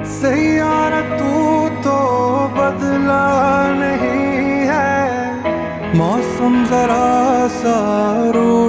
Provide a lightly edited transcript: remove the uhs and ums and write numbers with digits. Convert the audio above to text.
सैयारा तू तो बदला नहीं है, मौसम जरा सा रू